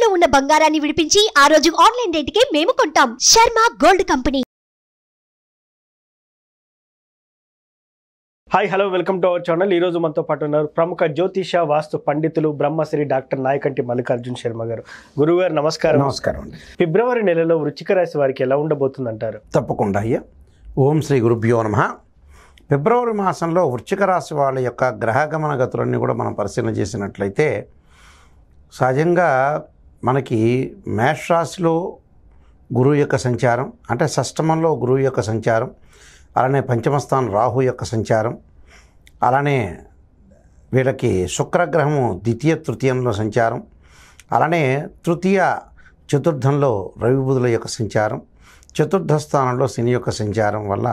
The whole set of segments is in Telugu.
తాకట్టులో ఉన్న బంగారాన్ని విడిపించి ఆ రోజు ఆన్లైన్ రేటుకే మేము కొంటాం. Sharma gold company. Hi hello welcome to our channel. ఈ రోజు మనతో పాటు ఉన్నారు ప్రముఖ జ్యోతిష వాస్తు పండితులు బ్రహ్మశ్రీ డాక్టర్ నాయకంటి మల్లికార్జున శర్మ గారు. గురువు గారు నమస్కారం. నమస్కారం అండి. ఫిబ్రవరి నెలలో వృశ్చిక రాశి వారికి ఎలా ఉండబోతుంది అంటారు? తప్పకుండా అయ్యా. ఓం శ్రీ గురుభ్యో నమః. ఫిబ్రవరి మాసంలో వృశ్చిక రాశి వాళ్ళ యొక్క గ్రహగమన గతులన్నీ కూడా మనం పరిశీలన చేసినట్లయితే సహజంగా మనకి మేషరాశిలో గురువు యొక్క సంచారం, అంటే షష్టమంలో గురువు యొక్క సంచారం, అలానే పంచమస్థానం రాహు యొక్క సంచారం, అలానే వీళ్ళకి శుక్రగ్రహము ద్వితీయ తృతీయంలో సంచారం, అలానే తృతీయ చతుర్థంలో రవి బుధుల యొక్క సంచారం, చతుర్థ స్థానంలో శని యొక్క సంచారం వల్ల,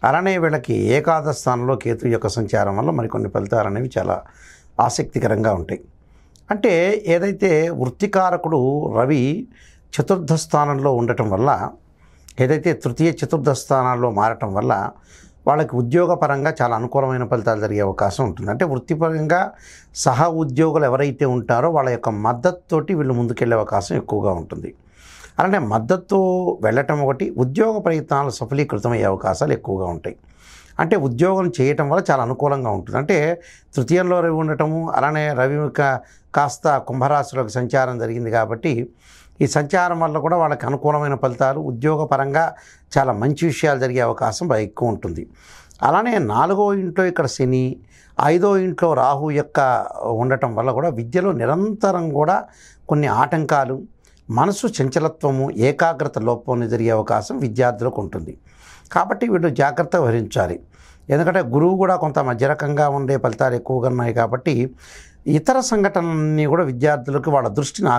అలానే వీళ్ళకి ఏకాదశ స్థానంలో కేతు యొక్క సంచారం వల్ల మరికొన్ని ఫలితాలు అనేవి చాలా ఆసక్తికరంగా ఉంటాయి. అంటే ఏదైతే వృత్తికారకుడు రవి చతుర్థ స్థానంలో ఉండటం వల్ల, ఏదైతే తృతీయ చతుర్థ స్థానాల్లో మారటం వల్ల వాళ్ళకి ఉద్యోగపరంగా చాలా అనుకూలమైన ఫలితాలు జరిగే అవకాశం ఉంటుంది. అంటే వృత్తిపరంగా సహ ఉద్యోగులు ఎవరైతే ఉంటారో వాళ్ళ యొక్క మద్దతుతోటి వీళ్ళు ముందుకెళ్ళే అవకాశం ఎక్కువగా ఉంటుంది. అలానే మద్దతు వెళ్ళటం ఒకటి, ఉద్యోగ ప్రయత్నాలు సఫలీకృతమయ్యే అవకాశాలు ఎక్కువగా ఉంటాయి. అంటే ఉద్యోగం చేయటం వల్ల చాలా అనుకూలంగా ఉంటుంది. అంటే తృతీయంలో రవి ఉండటము, అలానే రవి కాస్త కుంభరాశిలోకి సంచారం జరిగింది కాబట్టి ఈ సంచారం వల్ల కూడా వాళ్ళకి అనుకూలమైన ఫలితాలు, ఉద్యోగపరంగా చాలా మంచి విషయాలు జరిగే అవకాశం బాగా ఎక్కువ ఉంటుంది. అలానే 4వ ఇంట్లో ఇక్కడ శని, 5వ ఇంట్లో రాహు యొక్క ఉండటం వల్ల కూడా విద్యలో నిరంతరం కూడా కొన్ని ఆటంకాలు, మనసు చంచలత్వము, ఏకాగ్రత లోపం జరిగే అవకాశం విద్యార్థులకు ఉంటుంది. కాబట్టి వీళ్ళు జాగ్రత్త వహించాలి. ఎందుకంటే గురువు కూడా కొంత మధ్యరకంగా ఉండే ఫలితాలు ఎక్కువగా ఉన్నాయి కాబట్టి ఇతర సంఘటనలన్నీ కూడా విద్యార్థులకు వాళ్ళ దృష్టిని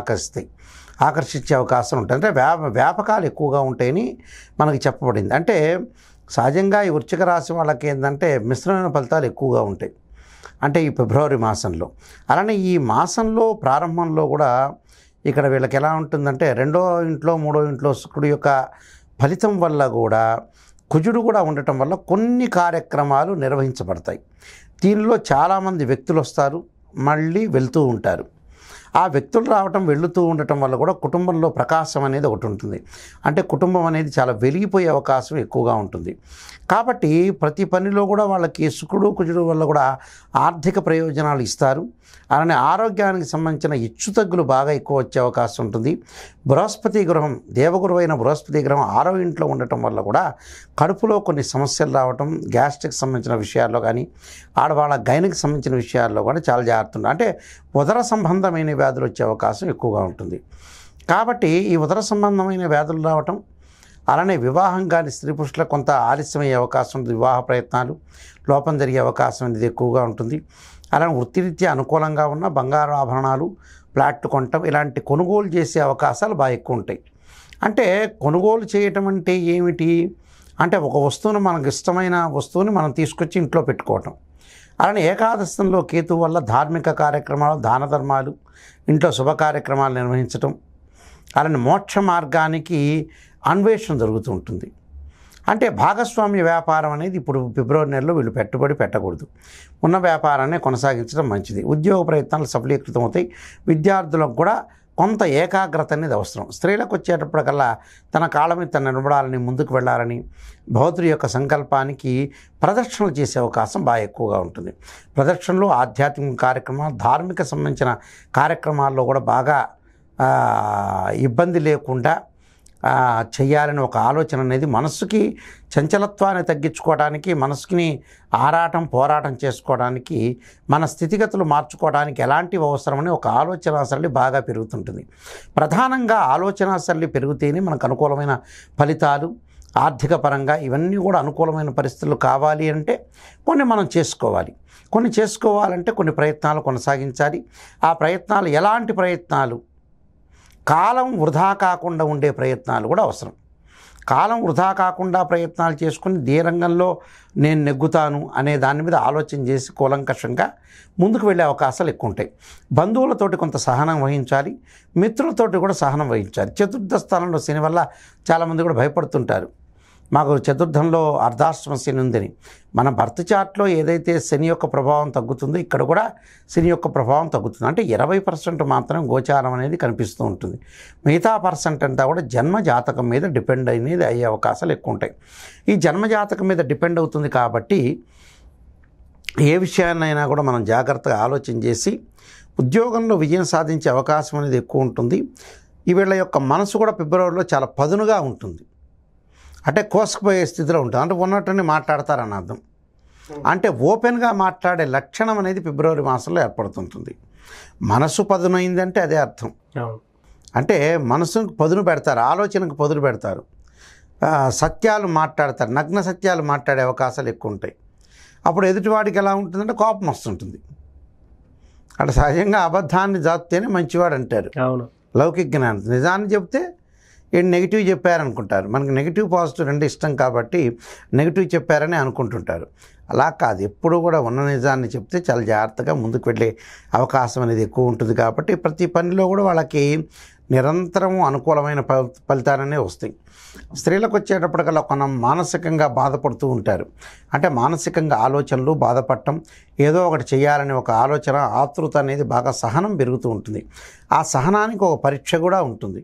ఆకర్షించే అవకాశం ఉంటుంది. అంటే వ్యాపకాలు ఎక్కువగా ఉంటాయని మనకి చెప్పబడింది. అంటే సహజంగా ఈ వృశ్చిక రాశి వాళ్ళకి ఏంటంటే మిశ్రమైన ఫలితాలు ఎక్కువగా ఉంటాయి, అంటే ఈ ఫిబ్రవరి మాసంలో. అలానే ఈ మాసంలో ప్రారంభంలో కూడా ఇక్కడ వీళ్ళకి ఎలా ఉంటుందంటే 2వ ఇంట్లో 3వ ఇంట్లో శుక్రుడు యొక్క ఫలితం వల్ల కూడా కుజుడు కూడా ఉండటం వల్ల కొన్ని కార్యక్రమాలు నిర్వహించబడతాయి. దీనిలో చాలామంది వ్యక్తులు వస్తారు, మళ్ళీ వెళ్తూ ఉంటారు. ఆ వ్యక్తులు రావటం వెళుతూ ఉండటం వల్ల కూడా కుటుంబంలో ప్రకాశం అనేది ఒకటి ఉంటుంది. అంటే కుటుంబం అనేది చాలా వెలిగిపోయే అవకాశం ఎక్కువగా ఉంటుంది. కాబట్టి ప్రతి పనిలో కూడా వాళ్ళకి శుక్రుడు కుజుడు వల్ల కూడా ఆర్థిక ప్రయోజనాలు ఇస్తారు. అలానే ఆరోగ్యానికి సంబంధించిన హెచ్చుతగ్గులు బాగా ఎక్కువ వచ్చే అవకాశం ఉంటుంది. బృహస్పతి గ్రహం, దేవగురు అయిన బృహస్పతి గ్రహం 6వ ఇంట్లో ఉండటం వల్ల కూడా కడుపులో కొన్ని సమస్యలు రావటం, గ్యాస్ట్రిక్ సంబంధించిన విషయాల్లో కానీ, ఆడవాళ్ళ గైనకి సంబంధించిన విషయాల్లో కూడా చాలా జాగ్రత్త ఉంటుంది. అంటే ఉదర సంబంధమైన వ్యాధులు వచ్చే అవకాశం ఎక్కువగా ఉంటుంది. కాబట్టి ఈ ఉదర సంబంధమైన వ్యాధులు రావటం, అలానే వివాహం కానీ స్త్రీ పురుషులకు కొంత ఆలస్యమయ్యే అవకాశం ఉంటుంది. వివాహ ప్రయత్నాలు లోపం జరిగే అవకాశం అనేది ఎక్కువగా ఉంటుంది. అలానే వృత్తిరీత్యా అనుకూలంగా ఉన్న బంగారు ఆభరణాలు, ప్లాట్లు కొనటం, ఇలాంటి కొనుగోలు చేసే అవకాశాలు బాగా ఎక్కువ ఉంటాయి. అంటే కొనుగోలు చేయటం అంటే ఏమిటి అంటే ఒక వస్తువును, మనకు ఇష్టమైన వస్తువుని మనం తీసుకొచ్చి ఇంట్లో పెట్టుకోవటం. అలానే ఏకాదశంలో కేతు వల్ల ధార్మిక కార్యక్రమాలు, దాన ధర్మాలు, ఇంట్లో శుభ కార్యక్రమాలు నిర్వహించటం, అలానే మోక్ష మార్గానికి అన్వేషణ జరుగుతూ ఉంటుంది. అంటే భాగస్వామ్య వ్యాపారం అనేది ఇప్పుడు ఫిబ్రవరి నెలలో వీళ్ళు పెట్టుబడి పెట్టకూడదు. ఉన్న వ్యాపారాన్ని కొనసాగించడం మంచిది. ఉద్యోగ ప్రయత్నాలు సఫలీకృతం అవుతాయి. విద్యార్థులకు కూడా కొంత ఏకాగ్రత అనేది అవసరం. స్త్రీలకు వచ్చేటప్పటికల్లా తన కాళ్ళ మీద తను నిలబడాలని, ముందుకు వెళ్ళాలని, భగవంతుడి యొక్క సంకల్పానికి ప్రదక్షిణలు చేసే అవకాశం బాగా ఎక్కువగా ఉంటుంది. ప్రదక్షిణలు, ఆధ్యాత్మిక కార్యక్రమాలు, ధార్మిక సంబంధించిన కార్యక్రమాల్లో కూడా బాగా ఇబ్బంది లేకుండా చెయ్యాలని ఒక ఆలోచన అనేది మనసుకి చంచలత్వాన్ని తగ్గించుకోవడానికి, మనసుకి ఆరాటం పోరాటం చేసుకోవడానికి, మన స్థితిగతులు మార్చుకోవడానికి ఎలాంటివి అవసరమని ఒక ఆలోచన సరళి బాగా పెరుగుతుంటుంది. ప్రధానంగా ఆలోచన సరళి పెరిగితేనే మనకు అనుకూలమైన ఫలితాలు, ఆర్థిక పరంగా ఇవన్నీ కూడా అనుకూలమైన పరిస్థితులు కావాలి అంటే కొన్ని మనం చేసుకోవాలి. కొన్ని చేసుకోవాలంటే కొన్ని ప్రయత్నాలు కొనసాగించాలి. ఆ ప్రయత్నాలు ఎలాంటి ప్రయత్నాలు? కాలం వృధా కాకుండా ఉండే ప్రయత్నాలు కూడా అవసరం. కాలం వృధా కాకుండా ప్రయత్నాలు చేసుకుని ఏ రంగంలో నేను నెగ్గుతాను అనే దాని మీద ఆలోచన చేసి కూలంకషంగా ముందుకు వెళ్ళే అవకాశాలు ఎక్కువ ఉంటాయి. బంధువులతోటి కొంత సహనం వహించాలి, మిత్రులతోటి కూడా సహనం వహించాలి. చతుర్థ స్థానంలో శని వల్ల చాలామంది కూడా భయపడుతుంటారు. మాకు చతుర్థంలో అర్ధాష్టమ శని ఉందని. మన బర్త్ చార్ట్లో ఏదైతే శని యొక్క ప్రభావం తగ్గుతుందో ఇక్కడ కూడా శని యొక్క ప్రభావం తగ్గుతుంది. అంటే 20% మాత్రం గోచారం అనేది కనిపిస్తూ ఉంటుంది. మిగతా పర్సెంట్ అంతా కూడా జన్మ జాతకం మీద డిపెండ్ అనేది అయ్యే అవకాశాలు ఎక్కువ ఉంటాయి. ఈ జన్మ జాతకం మీద డిపెండ్ అవుతుంది కాబట్టి ఏ విషయాన్నైనా కూడా మనం జాగ్రత్తగా ఆలోచన చేసి ఉద్యోగంలో విజయం సాధించే అవకాశం అనేది ఎక్కువ ఉంటుంది. ఈ వీళ్ళ యొక్క మనసు కూడా ఫిబ్రవరిలో చాలా పదునుగా ఉంటుంది. అంటే కోసుకుపోయే స్థితిలో ఉంటుంది. అంటే ఉన్నట్టుని మాట్లాడతారని అర్థం. అంటే ఓపెన్గా మాట్లాడే లక్షణం అనేది ఫిబ్రవరి మాసంలో ఏర్పడుతుంటుంది. మనసు పదునైందంటే అదే అర్థం. అంటే మనసుకు పదును పెడతారు, ఆలోచనకు పదును పెడతారు, సత్యాలు మాట్లాడతారు, నగ్న సత్యాలు మాట్లాడే అవకాశాలు ఎక్కువ ఉంటాయి. అప్పుడు ఎదుటివాడికి ఎలా ఉంటుందంటే కోపం వస్తుంటుంది. అంటే సహజంగా అబద్ధాన్ని జాతితేనే మంచివాడు అంటారు. అవును, లౌకిక జ్ఞానం. నిజాన్ని చెప్తే ఏంటి నెగిటివ్ చెప్పారనుకుంటారు. మనకి నెగిటివ్ పాజిటివ్ రెండు ఇష్టం కాబట్టి నెగిటివ్ చెప్పారని అనుకుంటుంటారు. అలా కాదు, ఎప్పుడు కూడా ఉన్న నిజాన్ని చెప్తే చాలా జాగ్రత్తగా ముందుకు వెళ్ళే అవకాశం అనేది ఎక్కువ ఉంటుంది. కాబట్టి ప్రతి పనిలో కూడా వాళ్ళకి నిరంతరం అనుకూలమైన ఫలితాలనే వస్తాయి. స్త్రీలకు వచ్చేటప్పటికల్లా కొన్న మానసికంగా బాధపడుతూ ఉంటారు. అంటే మానసికంగా ఆలోచనలు, బాధపడటం, ఏదో ఒకటి చేయాలని ఒక ఆలోచన, ఆతృత అనేది బాగా సహనం పెరుగుతూ ఉంటుంది. ఆ సహనానికి ఒక పరీక్ష కూడా ఉంటుంది.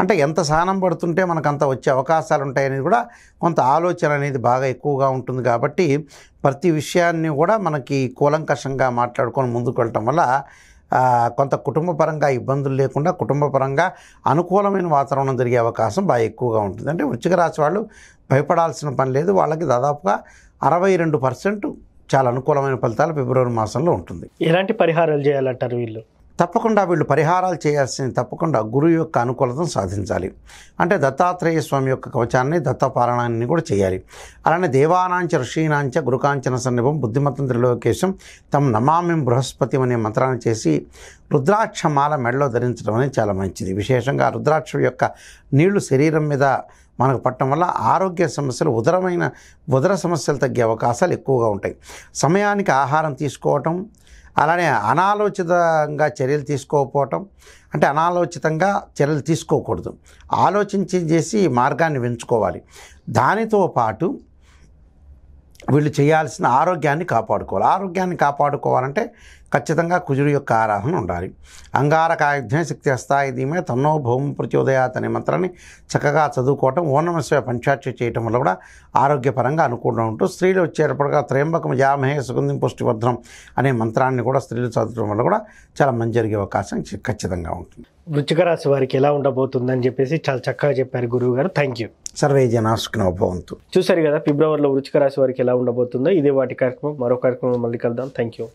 అంటే ఎంత సహనం పడుతుంటే మనకు అంత వచ్చే అవకాశాలు ఉంటాయనేది కూడా కొంత ఆలోచన అనేది బాగా ఎక్కువగా ఉంటుంది. కాబట్టి ప్రతి విషయాన్ని కూడా మనకి కూలంకషంగా మాట్లాడుకొని ముందుకు వెళ్ళటం వల్ల కొంత కుటుంబపరంగా ఇబ్బందులు లేకుండా కుటుంబపరంగా అనుకూలమైన వాతావరణం జరిగే అవకాశం బాగా ఎక్కువగా ఉంటుంది. అంటే వృశ్చిక రాశి వాళ్ళు భయపడాల్సిన పని లేదు. వాళ్ళకి దాదాపుగా 62% చాలా అనుకూలమైన ఫలితాలు ఫిబ్రవరి మాసంలో ఉంటుంది. ఎలాంటి పరిహారాలు చేయాలంటారు వీళ్ళు? తప్పకుండా వీళ్ళు పరిహారాలు చేయాల్సింది తప్పకుండా గురువు యొక్క అనుకూలతను సాధించాలి. అంటే దత్తాత్రేయ స్వామి యొక్క కవచాన్ని, దత్తపారాయణాన్ని కూడా చేయాలి. అలానే దేవానాంచ ఋషీనాంచ గురుకాంచన సన్నిభం బుద్ధిమతం త్రిలోకేశం తమ నమామిం బృహస్పతి అనే మంత్రాన్ని చేసి రుద్రాక్ష మాల మెడలో ధరించడం అనేది చాలా మంచిది. విశేషంగా రుద్రాక్ష యొక్క నీళ్లు శరీరం మీద మనకు పట్టడం వల్ల ఆరోగ్య సమస్యలు, ఉదర సమస్యలు తగ్గే అవకాశాలు ఎక్కువగా ఉంటాయి. సమయానికి ఆహారం తీసుకోవటం, అలానే అనాలోచితంగా చర్యలు తీసుకోకపోవటం, అంటే అనాలోచితంగా చర్యలు తీసుకోకూడదు, ఆలోచించి చేసి మార్గాన్ని ఎంచుకోవాలి. దానితో పాటు వీళ్ళు చేయాల్సిన ఆరోగ్యాన్ని కాపాడుకోవాలి. ఆరోగ్యాన్ని కాపాడుకోవాలంటే ఖచ్చితంగా కుజుడు యొక్క ఆరాధన ఉండాలి. అంగారకాయుధ్యం శక్తి హస్తాయి ధీమే తన్నో భౌమ ప్రచోదయాత్ అనే మంత్రాన్ని చక్కగా చదువుకోవటం, ఓం నమః శివాయ పంచాక్షరి చేయటం వల్ల కూడా ఆరోగ్యపరంగా అనుకూలంగా ఉంటూ, స్త్రీలు వచ్చేటప్పటిగా త్రయంబకం యామహే సుగంధిం పుష్టివర్ధనం అనే మంత్రాన్ని కూడా స్త్రీలు చదవడం వల్ల కూడా చాలా మంచి జరిగే అవకాశం ఖచ్చితంగా ఉంటుంది. వృశ్చిక రాశి వారికి ఎలా ఉండబోతుందని చెప్పేసి చాలా చక్కగా చెప్పారు గురువు గారు. Thank you. సర్వే జనా సుఖినో భవంతు. చూసారు కదా ఫిబ్రవరిలో వృశ్చిక రాశి వారికి ఎలా ఉండబోతుందో. ఇదే వాటి కార్యక్రమం. మరో కార్యక్రమం మళ్ళీ కలుద్దాం. Thank you.